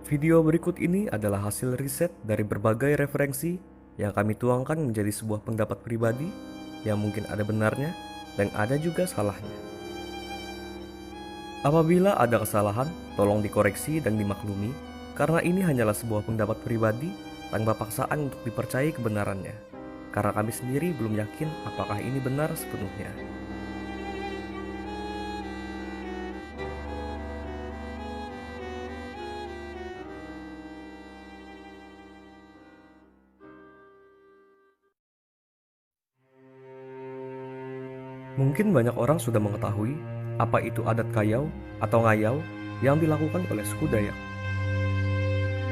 Video berikut ini adalah hasil riset dari berbagai referensi yang kami tuangkan menjadi sebuah pendapat pribadi yang mungkin ada benarnya dan ada juga salahnya. Apabila ada kesalahan, tolong dikoreksi dan dimaklumi karena ini hanyalah sebuah pendapat pribadi tanpa paksaan untuk dipercayai kebenarannya. Karena kami sendiri belum yakin apakah ini benar sepenuhnya. Mungkin banyak orang sudah mengetahui apa itu adat kayau atau ngayau yang dilakukan oleh suku Dayak.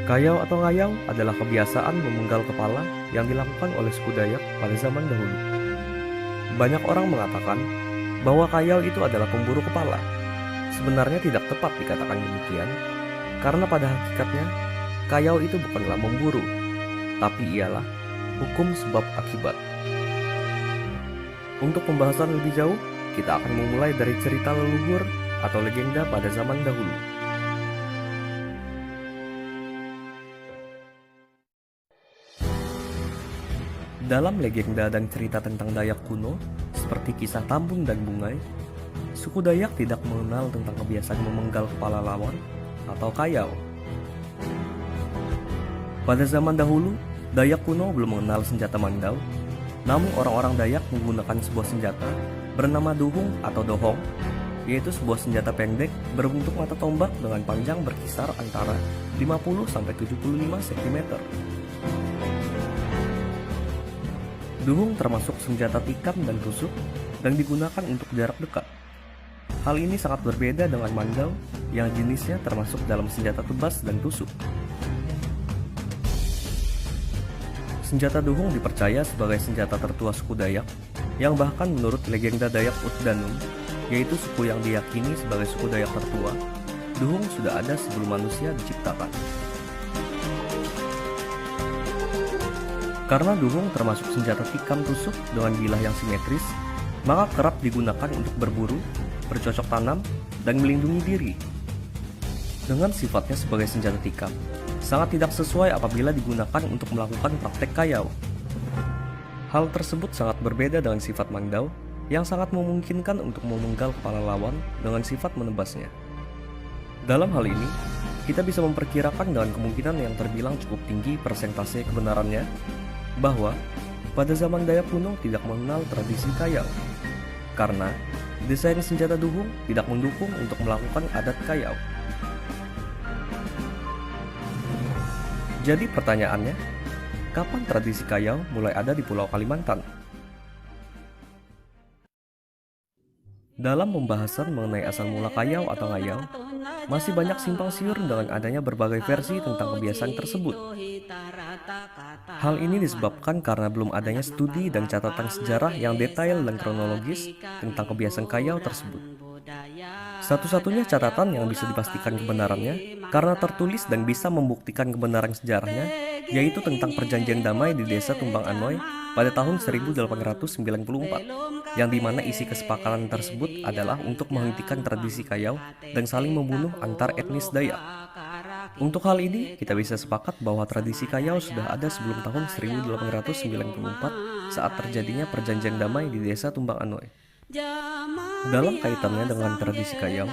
Kayau atau ngayau adalah kebiasaan memenggal kepala yang dilakukan oleh suku Dayak pada zaman dahulu. Banyak orang mengatakan bahwa kayau itu adalah pemburu kepala. Sebenarnya tidak tepat dikatakan demikian, karena pada hakikatnya kayau itu bukanlah memburu, tapi ialah hukum sebab akibat. Untuk pembahasan lebih jauh, kita akan memulai dari cerita leluhur atau legenda pada zaman dahulu. Dalam legenda dan cerita tentang Dayak kuno, seperti kisah Tambun dan Bungai, suku Dayak tidak mengenal tentang kebiasaan memenggal kepala lawan atau kayau. Pada zaman dahulu, Dayak kuno belum mengenal senjata Mandau. Namun orang-orang Dayak menggunakan sebuah senjata bernama duhung atau dohong, yaitu sebuah senjata pendek berbentuk mata tombak dengan panjang berkisar antara 50-75 cm. Duhung termasuk senjata tikam dan tusuk dan digunakan untuk jarak dekat. Hal ini sangat berbeda dengan Mandau yang jenisnya termasuk dalam senjata tebas dan tusuk. Senjata duhung dipercaya sebagai senjata tertua suku Dayak, yang bahkan menurut legenda Dayak Utdanum, yaitu suku yang diyakini sebagai suku Dayak tertua, duhung sudah ada sebelum manusia diciptakan. Karena duhung termasuk senjata tikam tusuk dengan bilah yang simetris, maka kerap digunakan untuk berburu, bercocok tanam, dan melindungi diri. Dengan sifatnya sebagai senjata tikam, sangat tidak sesuai apabila digunakan untuk melakukan praktek kayau. Hal tersebut sangat berbeda dengan sifat Mandau yang sangat memungkinkan untuk memenggal kepala lawan dengan sifat menebasnya. Dalam hal ini, kita bisa memperkirakan dengan kemungkinan yang terbilang cukup tinggi persentase kebenarannya bahwa pada zaman Dayak kuno tidak mengenal tradisi kayau, karena desain senjata duhung tidak mendukung untuk melakukan adat kayau. Jadi pertanyaannya, kapan tradisi kayau mulai ada di Pulau Kalimantan? Dalam pembahasan mengenai asal mula kayau atau ngayau, masih banyak simpang siur dengan adanya berbagai versi tentang kebiasaan tersebut. Hal ini disebabkan karena belum adanya studi dan catatan sejarah yang detail dan kronologis tentang kebiasaan kayau tersebut. Satu-satunya catatan yang bisa dipastikan kebenarannya karena tertulis dan bisa membuktikan kebenaran sejarahnya, yaitu tentang perjanjian damai di desa Tumbang Anoy pada tahun 1894, yang dimana isi kesepakatan tersebut adalah untuk menghentikan tradisi kayau dan saling membunuh antar etnis Dayak. Untuk hal ini, kita bisa sepakat bahwa tradisi kayau sudah ada sebelum tahun 1894 saat terjadinya perjanjian damai di desa Tumbang Anoy. Dalam kaitannya dengan tradisi kayau,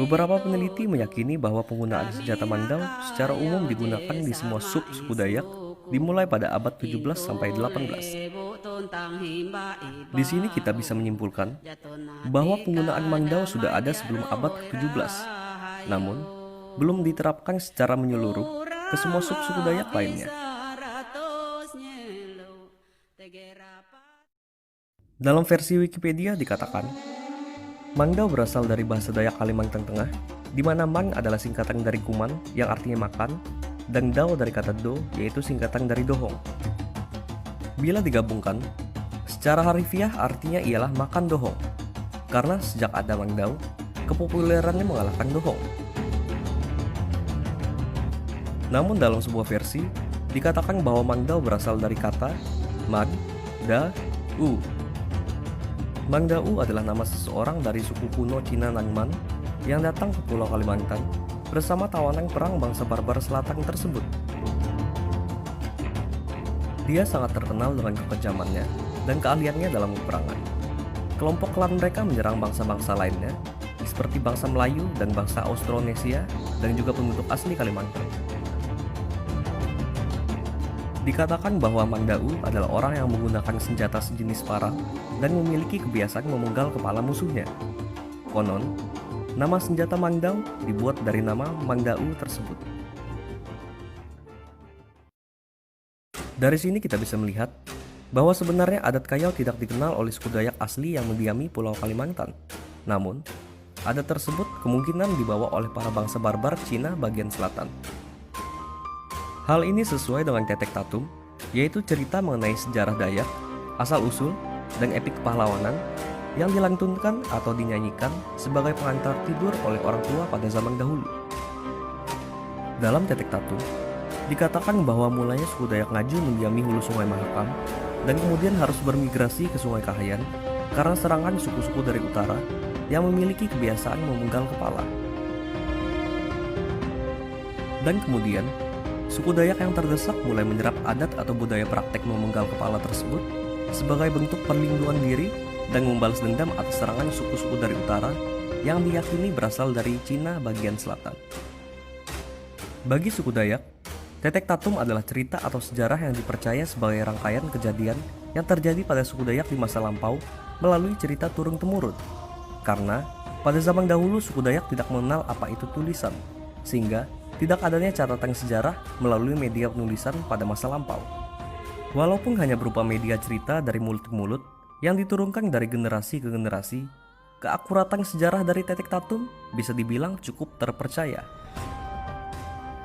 beberapa peneliti meyakini bahwa penggunaan senjata Mandau secara umum digunakan di semua sub suku Dayak dimulai pada abad 17 sampai 18. Di sini kita bisa menyimpulkan bahwa penggunaan Mandau sudah ada sebelum abad 17, namun belum diterapkan secara menyeluruh ke semua sub suku Dayak lainnya. Dalam versi Wikipedia dikatakan, Mandau berasal dari bahasa Dayak Kalimantan Tengah, di mana Man adalah singkatan dari Kuman yang artinya makan, dan Dao dari kata Do, yaitu singkatan dari Dohong. Bila digabungkan, secara harfiah artinya ialah makan dohong, karena sejak ada Mandau, kepopulerannya mengalahkan dohong. Namun dalam sebuah versi, dikatakan bahwa Mandau berasal dari kata Man, Da, U. Mandau adalah nama seseorang dari suku kuno Cina Nangman yang datang ke Pulau Kalimantan bersama tawanan perang bangsa barbar selatan tersebut. Dia sangat terkenal dengan kekejamannya dan keahliannya dalam peperangan. Kelompok klan mereka menyerang bangsa-bangsa lainnya, seperti bangsa Melayu dan bangsa Austronesia, dan juga penduduk asli Kalimantan. Dikatakan bahwa Mang Dau adalah orang yang menggunakan senjata sejenis parang dan memiliki kebiasaan memenggal kepala musuhnya. Konon, nama senjata Mang Dau dibuat dari nama Mang Dau tersebut. Dari sini kita bisa melihat bahwa sebenarnya adat Kayau tidak dikenal oleh suku Dayak asli yang mendiami Pulau Kalimantan. Namun, adat tersebut kemungkinan dibawa oleh para bangsa barbar Cina bagian selatan. Hal ini sesuai dengan Tetek Tatum, yaitu cerita mengenai sejarah Dayak, asal-usul, dan epik pahlawanan yang dilantunkan atau dinyanyikan sebagai pengantar tidur oleh orang tua pada zaman dahulu. Dalam Tetek Tatum, dikatakan bahwa mulanya suku Dayak Ngaju mendiami hulu Sungai Mahakam dan kemudian harus bermigrasi ke Sungai Kahayan karena serangan suku-suku dari utara yang memiliki kebiasaan memenggal kepala. Dan kemudian, suku Dayak yang terdesak mulai menyerap adat atau budaya praktek memenggal kepala tersebut sebagai bentuk perlindungan diri dan membalas dendam atas serangan suku-suku dari utara yang diyakini berasal dari Cina bagian selatan. Bagi suku Dayak, Tetek Tatum adalah cerita atau sejarah yang dipercaya sebagai rangkaian kejadian yang terjadi pada suku Dayak di masa lampau melalui cerita turun-temurun. Karena pada zaman dahulu suku Dayak tidak mengenal apa itu tulisan, sehingga tidak adanya catatan sejarah melalui media penulisan pada masa lampau. Walaupun hanya berupa media cerita dari mulut ke mulut yang diturunkan dari generasi ke generasi, keakuratan sejarah dari Tetek Tatum bisa dibilang cukup terpercaya.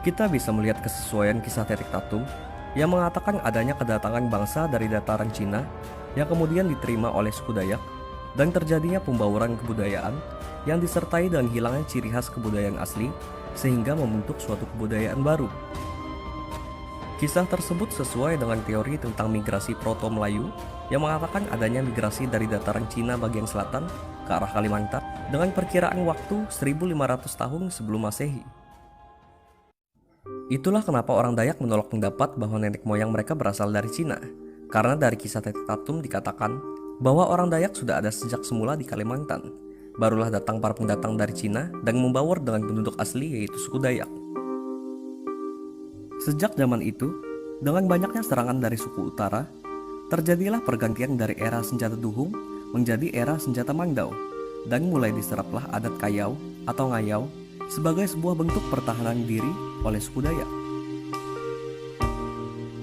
Kita bisa melihat kesesuaian kisah Tetek Tatum yang mengatakan adanya kedatangan bangsa dari dataran Cina yang kemudian diterima oleh suku Dayak dan terjadinya pembauran kebudayaan yang disertai dengan hilangnya ciri khas kebudayaan asli sehingga membentuk suatu kebudayaan baru. Kisah tersebut sesuai dengan teori tentang migrasi Proto-Melayu yang mengatakan adanya migrasi dari dataran Cina bagian selatan ke arah Kalimantan dengan perkiraan waktu 1500 tahun sebelum Masehi. Itulah kenapa orang Dayak menolak pendapat bahwa nenek moyang mereka berasal dari Cina, karena dari kisah Tetek Tatum dikatakan bahwa orang Dayak sudah ada sejak semula di Kalimantan. Barulah datang para pendatang dari Cina dan membaur dengan penduduk asli yaitu suku Dayak. Sejak zaman itu, dengan banyaknya serangan dari suku utara, terjadilah pergantian dari era senjata Duhung menjadi era senjata Mang Dau, dan mulai diseraplah adat Kayau atau Ngayau sebagai sebuah bentuk pertahanan diri oleh suku Dayak.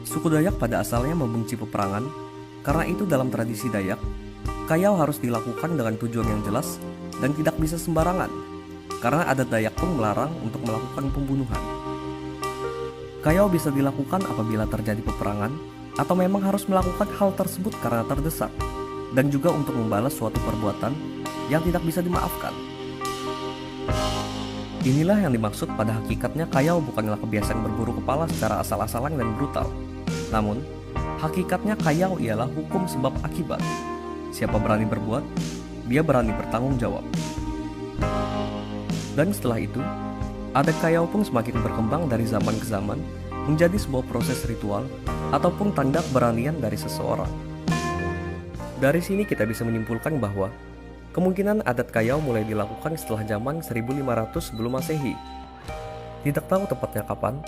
Suku Dayak pada asalnya membenci peperangan, karena itu dalam tradisi Dayak, Kayau harus dilakukan dengan tujuan yang jelas dan tidak bisa sembarangan, karena adat Dayak pun melarang untuk melakukan pembunuhan. Kayau bisa dilakukan apabila terjadi peperangan, atau memang harus melakukan hal tersebut karena terdesak, dan juga untuk membalas suatu perbuatan yang tidak bisa dimaafkan. Inilah yang dimaksud pada hakikatnya Kayau bukanlah kebiasaan berburu kepala secara asal-asalan dan brutal. Namun, hakikatnya Kayau ialah hukum sebab akibat. Siapa berani berbuat, dia berani bertanggung jawab. Dan setelah itu, adat Kayau pun semakin berkembang dari zaman ke zaman menjadi sebuah proses ritual ataupun tanda keberanian dari seseorang. Dari sini kita bisa menyimpulkan bahwa kemungkinan adat Kayau mulai dilakukan setelah zaman 1500 sebelum Masehi. Tidak tahu tepatnya kapan,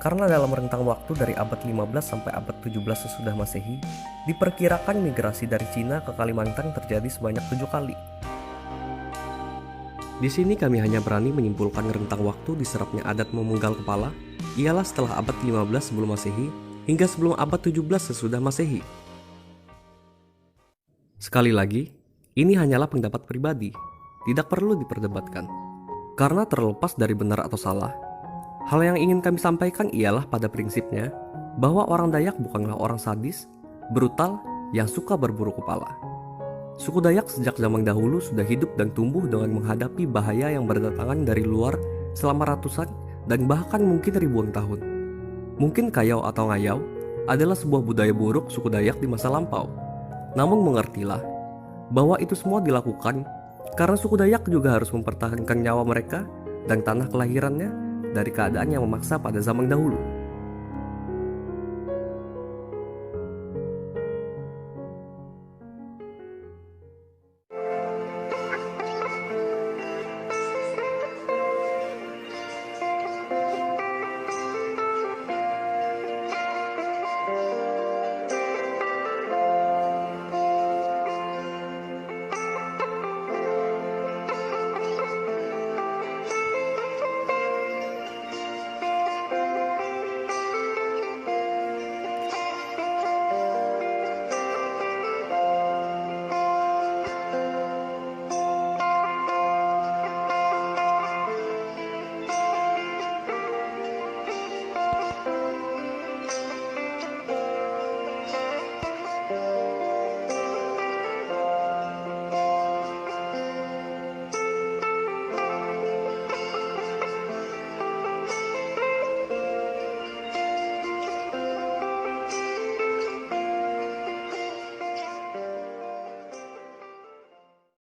karena dalam rentang waktu dari abad 15 sampai abad 17 sesudah Masehi, diperkirakan migrasi dari Cina ke Kalimantan terjadi sebanyak 7 kali. Di sini kami hanya berani menyimpulkan rentang waktu diserapnya adat memenggal kepala ialah setelah abad 15 sebelum Masehi hingga sebelum abad 17 sesudah Masehi. Sekali lagi, ini hanyalah pendapat pribadi, tidak perlu diperdebatkan. Karena terlepas dari benar atau salah, hal yang ingin kami sampaikan ialah pada prinsipnya bahwa orang Dayak bukanlah orang sadis, brutal, yang suka berburu kepala. Suku Dayak sejak zaman dahulu sudah hidup dan tumbuh dengan menghadapi bahaya yang berdatangan dari luar selama ratusan dan bahkan mungkin ribuan tahun. Mungkin Kayau atau Ngayau adalah sebuah budaya buruk suku Dayak di masa lampau. Namun mengertilah bahwa itu semua dilakukan karena suku Dayak juga harus mempertahankan nyawa mereka dan tanah kelahirannya dari keadaan yang memaksa pada zaman dahulu.